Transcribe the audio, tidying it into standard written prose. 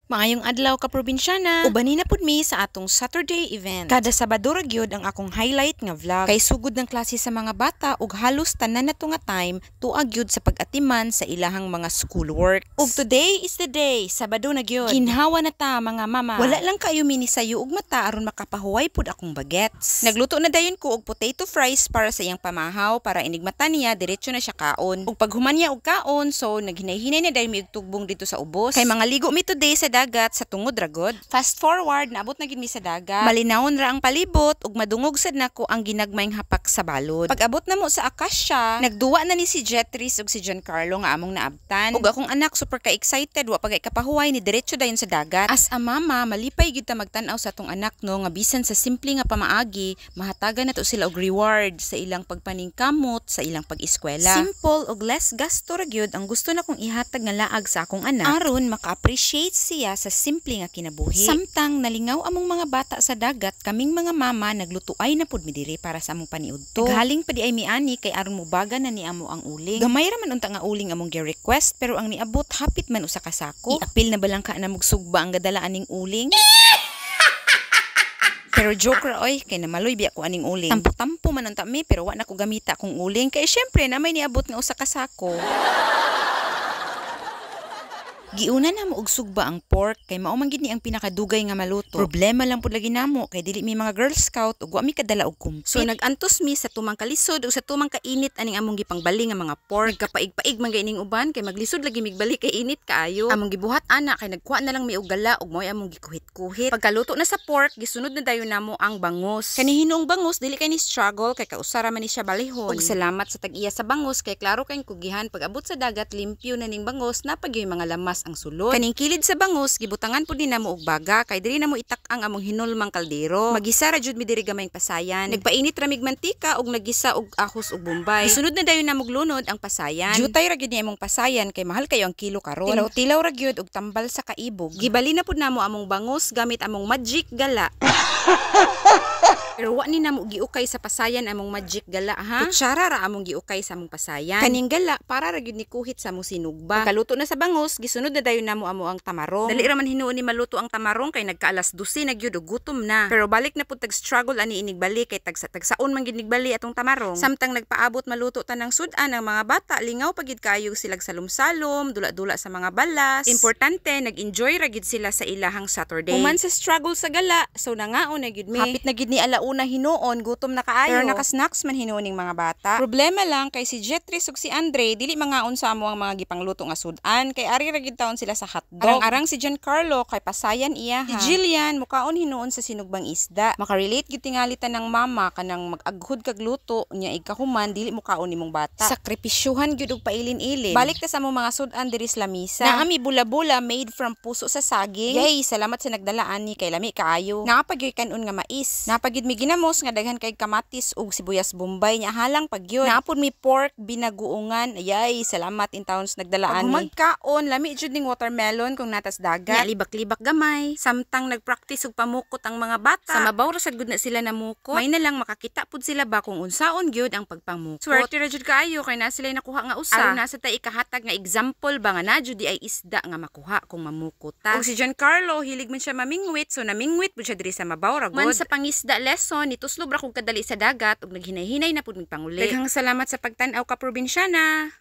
Maayong adlaw ka probinsyana. Ubani na pud mi sa atong Saturday event. Kada Sabado ra gyud ang akong highlight nga vlog. Kay sugod ng klase sa mga bata ug halos tanan nato nga time tuag gyud sa pag-atiman sa ilahang mga schoolwork. Ug today is the day, Sabado na gyud. Ginhawa na ta mga mama. Wala lang kayo minisayo ug mata aron makapahuway pud akong bagets. Nagluto na dayon ko og potato fries para sa iyang pamahaw para inigmata niya diretso na siya kaon. Ug paghuman niya og kaon so naghinay-hinay na dayon mi og tugbong dito sa ubos. Kay mga ligo mi today sa dagat sa tungod ragod. Fast forward, naabot na gid mi sa dagat. Malinawon ra ang palibot ug madungog sad nako ang ginagmayng hapak sa balod. Pag-abot na mo sa Akasya, nagduwa na ni si Jetris ug si Giancarlo nga among naabtan. Ug akong anak super ka-excited wa pagay kapahuway ni diretso dayon sa dagat. As a mama, malipay gyud ta magtan-aw sa atong anak no nga bisan sa simple nga pamaagi, mahatagan nato sila og reward sa ilang pagpaningkamot sa ilang pag-eskwela. Simple ug less gasto ra gyud ang gusto na kong ihatag nga laag sa akong anak aron maka-appreciate siya sa simple nga kinabuhi. Samtang nalingaw among mga bata sa dagat, kaming mga mama naglutuay na pud mi diri para sa among paniudto. Galing pa di ay miani kay aron mubaga na ni amo ang uling. Gamay ra man unta nga uling among gi-request pero ang niabot hapit man usa ka sako. Iapil na balang ka na mugsugba ang gadala aning uling. Pero joke ra oy, kay namaloy biya ko aning uling. Tampo-tampo man unta mi pero wa na ko gamita kung uling kay syempre na may niabot nga usa ka sako. Giuna na mo og sugba ang pork kay mao man gid ni ang pinakadugay nga maluto. Problema lang pud lagi namo kay dili mi mga Girl Scout ug wa mi kadala og kumpit. So nagantos mi sa tumang kalisod ug sa tumang kainit aning among gipangbali nga mga pork. Nagkapaig-paig man gaining uban kay maglisod lagi migbalik kay init kaayo. Among gibuhat ana kay nagkuha na lang mi og gala ug mo'y among gikuhit-kuhit. Pagkaluto na sa pork, gisunod na dayon namo ang bangus. Kani hinuong bangus dili kay ni struggle kay kausara man ni siya balihon. Ug salamat sa tag-iya sa bangus kay klaro kay kugihan pag-abot sa dagat limpyo na ning bangus napagyoy mga lamas ang sulod. Kaning kilid sa bangus gibutangan pud din namo og baga kay diri namo itak-ang among hinulmang kaldero. Magisa ra jud mi diri gamayng pasayan. Nagpainit ra mig mantika ug nagisa og ahos ug bombay. Gisunod na dayon namo lunod ang pasayan. Jutay ra gyud ni among pasayan kay mahal kayo ang kilo karon. Tilaw-tilaw ra gyud og tambal sa kaibog. Gibali na pud namo among bangus gamit among magic gala. Pero wa ni namo giukay sa pasayan among magic gala ha. Kutsara ra among giukay sa among pasayan. Kaning gala para ra gyud ni kuhit sa among sinugba. Pagkaluto na sa bangus, gisunod na dayon namo amo ang tamarong. Dali ra man hinuon ni maluto ang tamarong kay nagka-alas 12 na gyud og gutom na. Pero balik na pud tag struggle ani inig bali kay tagsaon man gyud bali atong tamarong. Samtang nagpaabot maluto tanang sudan ang mga bata, lingaw pa gyud kayo silag salom-salom, dula-dula sa mga balas. Importante nag-enjoy ra gyud sila sa ilahang Saturday. Human sa struggle sa gala, so nangaon na gyud mi. Hapit na gyud ni una hinuon, gutom na kaayo. Pero naka-snacks man hinuon ning mga bata. Problema lang kay si Jetris ug si Andre dili mangaon sa amo ang mga gipangluto nga sudan kay ari ra gyud taon sila sa hotdog. Arang si Giancarlo kay pasayan iya ha. Si Jillian mukaon hinuon sa sinugbang isda. Makarelate gyud tingali tanang mama kanang mag-aghod kag luto nya ikahuman dili mukaon nimong bata. Sakripisyuhan gyud og pailin-ilin. Balik ta sa among mga sudan diri sa lamisa. Naami bula-bula made from puso sa saging. Yay, salamat sa nagdalaan ni kay lami kaayo. Napagyoy kanon nga mais. Napagid mi ginamos nga daghan kay kamatis ug sibuyas bombay nya halang pagyud. Naapod mi pork binaguungan. Ayay, salamat in towns nagdalaan ni. Magkaon lami jud ning watermelon kung natas dagat. Nya libak-libak gamay. Samtang nagpractice og pamukot ang mga bata. Sa mabaw ra sad gud na sila namukot. May na lang makakita pud sila ba kung unsaon gyud ang pagpamukot. Swerte ra jud kaayo kay na sila nakuha nga usa. Aron nasa ta ikahatag nga example ba nga na jud di ay isda nga makuha kung mamukot ta. Ug si Giancarlo hilig man siya mamingwit so namingwit pud siya diri sa mabaw ra gud. Man sa pangisda lesson nituslob ra kog kadali sa dagat ug naghinay-hinay na pud mig panguli. Daghang salamat sa pagtan-aw ka probinsyana.